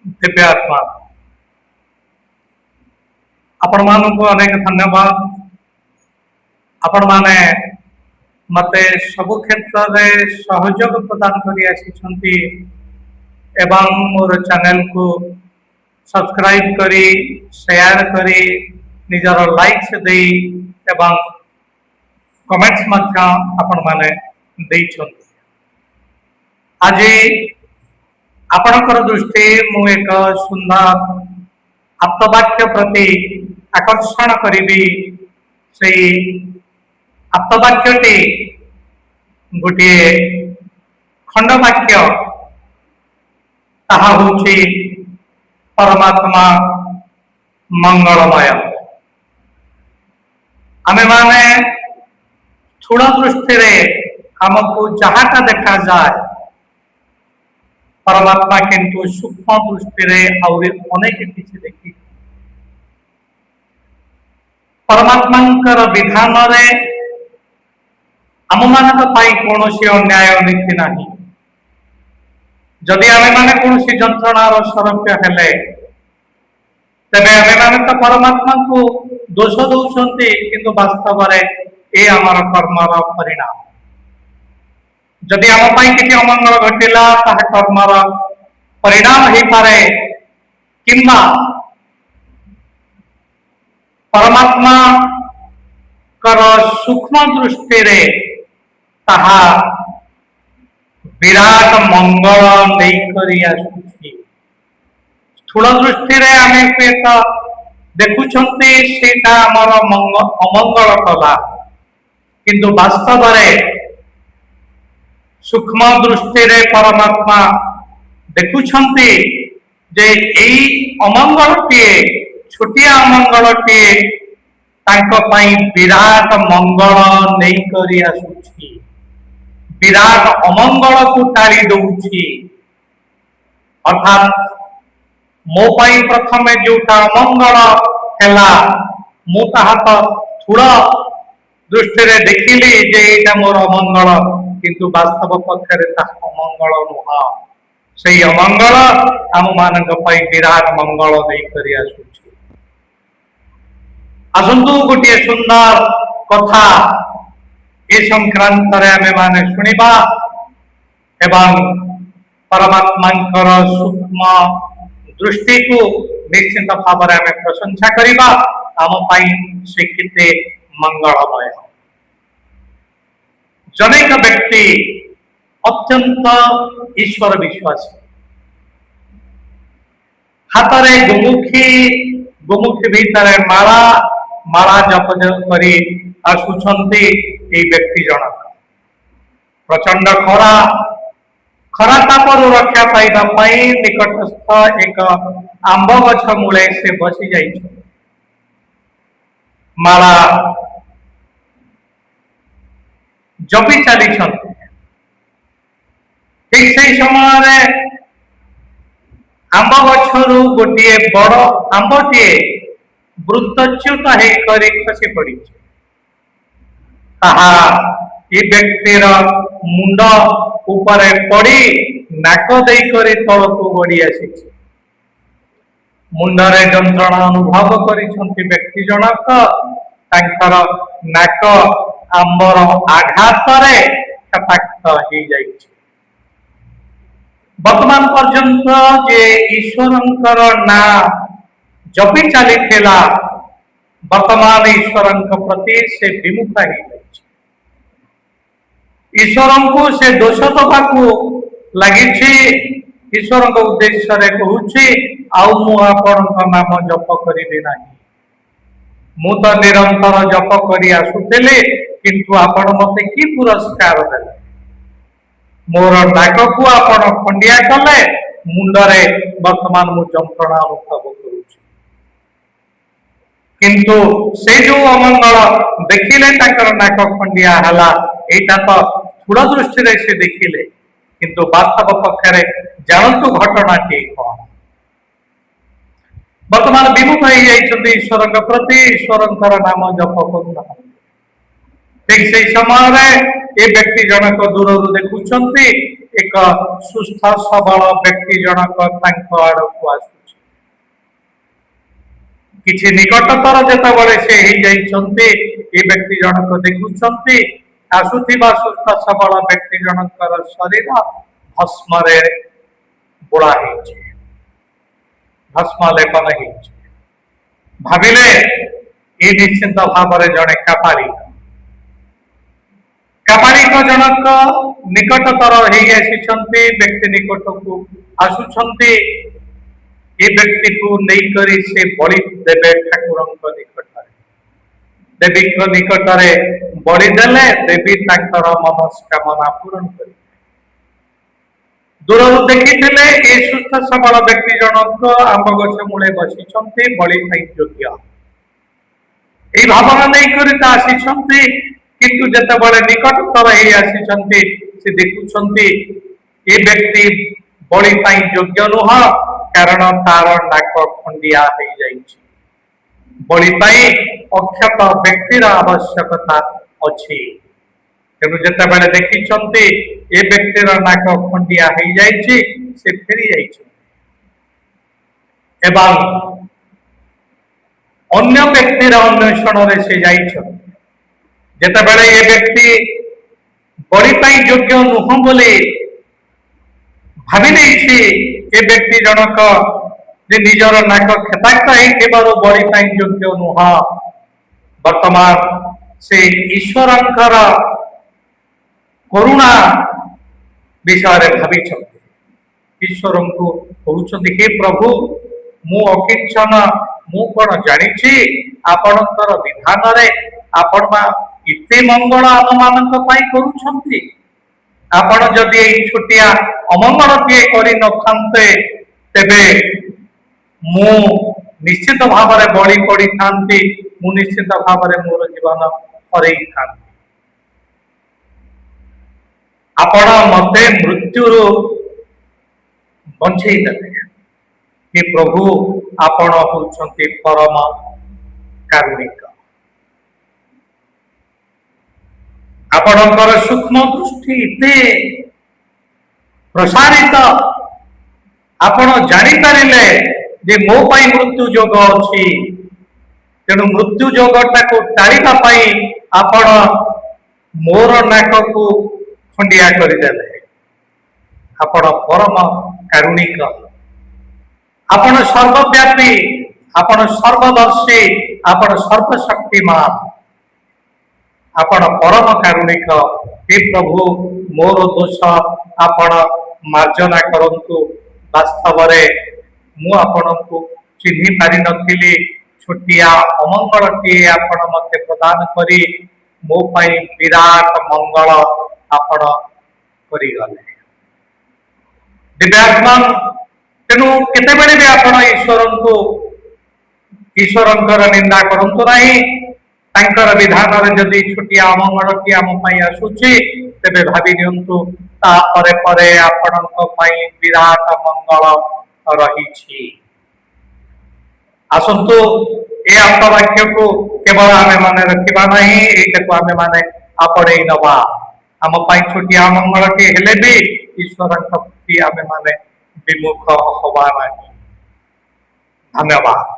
दिव्यात्मा आपण मानक अनेक धन्यवाद। आपण माने मते सब क्षेत्र में सहयोग प्रदान करी आसी एवं मोर चैनल को सब्सक्राइब करी शेयर करी निजर लाइक्स दे एवं कमेंट्स मध्य आपण माने देइछन। आज आपणकर दृष्टि मु एक सुंदर आप्तवाक्य प्रति आकर्षण करी से आप्तवाक्यटी गोटे खंडवाक्य ताहा होछि परमात्मा मंगलमय। आमे माने स्थूल दृष्टि रे हमको जहाटा देखा जाए परमात्मा किंतु सूक्ष्म दृष्टि रे और अनेक किछि देखि परमात्मांकर विधान रे आम मानक पाई कोनोसी अन्याय नीति नाही। जदि आमे माने कोनोसी जंत्रणार सरप्य हेले तबे आमे माने तो परमात्मा को दोष दउछंती किंतु वास्तव रे ए आमर कर्मर परिणाम। जदि आम पाई किछि अमंगल घटिला ताहा कर्मर परिणाम हे पारे किंबा परमात्मा कर सूक्ष्म दृष्टि रे ताहा विराट मंगल नहीं करी आसुछि। स्थूल दृष्टि रे आमे पेट देखुछंती सेटा हमर अमंगल कला किंतु वास्तव रे सूक्ष्म दृष्टि रे परमात्मा देखुछंती जे एई अमंगलटिए छोटिया अमंगलटिए तांको पाई विराट मंगल नहीं करी आसुछि। विराट अमंगल को टाड़ी दउछि अर्थात मो पाई प्रथमे जोटा अमंगल हेला मु ताहा तो स्थूल दृष्टि रे देखिली जे एटा मोर अमंगल किंतु वास्तव पक्षरे ता अमंगल नुह। सेई अमंगल आम मानक पाई विराट मंगल नहीं करी आसुछि। आसंतु गोटे सुंदर कथा ए संक्रांत रे आमे माने सुनिबा एवं परमात्मांकर सूक्ष्म दृष्टि को निश्चित भाव रे आमे प्रशंसा करिबा आम पाई से केते मंगलमय। जनेक व्यक्ति अत्यंत ईश्वर विश्वासी हाथ रे गोमुखी भीतर माला माला जप करी आसुछंती ए व्यक्ति जनक प्रचंड खरा तापरु रक्षा पाइबा पई निकटस्थ एक आंब गछ मूले से बसी जाइछ। माला जपी चली ठीक से समय रे आंब गछरु गोटे बड़ आंबटीए वृत्तच्युत है करी खसी पड़ी ताहा ये व्यक्तिर मुंड ऊपर पड़ी नाक दे करी तल को बढ़ी आसी मुंडरे जंत्रणा अनुभव करिछंती व्यक्ति जनक तांकर नाक आंबर आघात रे क्षताक्त हो जाइछि। वर्तमान पर्यंत जे ईश्वरंकर ना जपी चली वर्तमान ईश्वर प्रति से विमुख ईश्वर को से दोष दबा लगी ईश्वर उद्देश्य रे कहूछि आउ मु आपण नाम जप करिबे नाही मु तो निरंतर जप करी आसुतिले किंतु आपण मते की पुरस्कार देले मोर नाक को आपण खंडिया कले मुंडरे वर्तमान मु जंत्रणा अनुभव करूछि किंतु से जो अमंगल देखिले ताकर नाक खंडिया हला एटा तो स्थूल दृष्टि रे से देखिले किंतु वास्तव पक्षरे जानतु घटना के कोन वर्तमान विमुख हो जाइछन्ति ईश्वर प्रति ईश्वर नाम जप करू ठीक से समय रे ए व्यक्ति जनक दूर देखुछन्ति एक सुस्थ सबल व्यक्ति जनक आड़क आसुची किसी निकटतर जेतबेले से ही जाइछन्ते ए व्यक्ति जनक देखुछन्ते आसुथिबा सुस्थ सबल व्यक्ति जनकर शरीर भस्म रे बुड़ा हेछि भस्म लेपन हेछि भाविले ए निश्चित भाव में जड़े कापालिक जनक निकटतर व्यक्ति निकट को आसुछन्ति ये व्यक्ति को नहीं करी से बलि देवे ठाकुर निकट देवी निकट बलि देले देवी तांकर मनस्कामना पूरण कर दूर देखी ये सुस्थ सबल व्यक्ति जनक आंब गछ मूले बसी बलि योग्य यही भावना नहीं करी आसी किंतु जेतेबेले निकटतर आसी से देखुंट ये व्यक्ति बलि योग्य नुह कारण तार नाक खंडिया हो जाइछि बलि अक्षत व्यक्तिर आवश्यकता अच्छी तेणु जेतेबेले देखिछन्ति ए व्यक्तिर नाक खंडिया हो जाइछि से फेरी जाइछि एवं अन्य व्यक्तिर अन्वेषण रे से जाइछन्ति जेतेबेले ये व्यक्ति बलि योग्य नुह बोली भावी ए व्यक्ति जनक जे निजर नाक खेताक्त बलि योग्य नुह वर्तमान से ईश्वरंकर करुणा विषय भावी ईश्वर को कहते हे प्रभु मु अकिंचन मु कौन जानी आपणकर विधान आपण इते मंगल आम मान करुछन्ति आपण जदि छोटिया अमंगलटीए करि नथान्ते तेबे मु निश्चित भाव में बलि पड़ी थांती मु निश्चित भाव में मोर जीवन हरई थांती आपण मते मृत्यु बंचई देले हे प्रभु आपण होउछन्ति परम कारुणिक आपणकर सूक्ष्म दृष्टि इते प्रसारित आपण जानी पारिले जे मो पाई मृत्यु जोग अछि तेणु मृत्यु जोगटा को टाळिबा पाई आपण मोर नाक को खंडिया करि देले आपण परम कारुणिक आपण सर्वव्यापी आपण सर्वदर्शी आपण सर्वशक्तिमान आपण परम कारुणिक हे प्रभु मोर दोष आपण मार्जना करंतु वास्तव में मु आपण को चिन्हि पारि नथिली छोटिया अमंगलटी आपण मते प्रदान करी मो पाई विराट मंगल आपण करी गले दिव्यात्मन तेणु केतेबेले भी आपण ईश्वरंकर निंदा करंतु नहीं तांकर विधान रे जदि छोटिया अमंगलटी आम पाई आसुची तेबे भाबी नियंतु ता परे परे आपणक पाई विराट मंगल रहिछि आसंतु ए आप्तवाक्य को केवल आमे माने रखिबा नहीं एटा को आमे माने आपणेई नबा आम पाई छोटिया अमंगलटी हेले भी ईश्वरक प्रति आमे माने विमुख होबा नहीं धन्यवाद।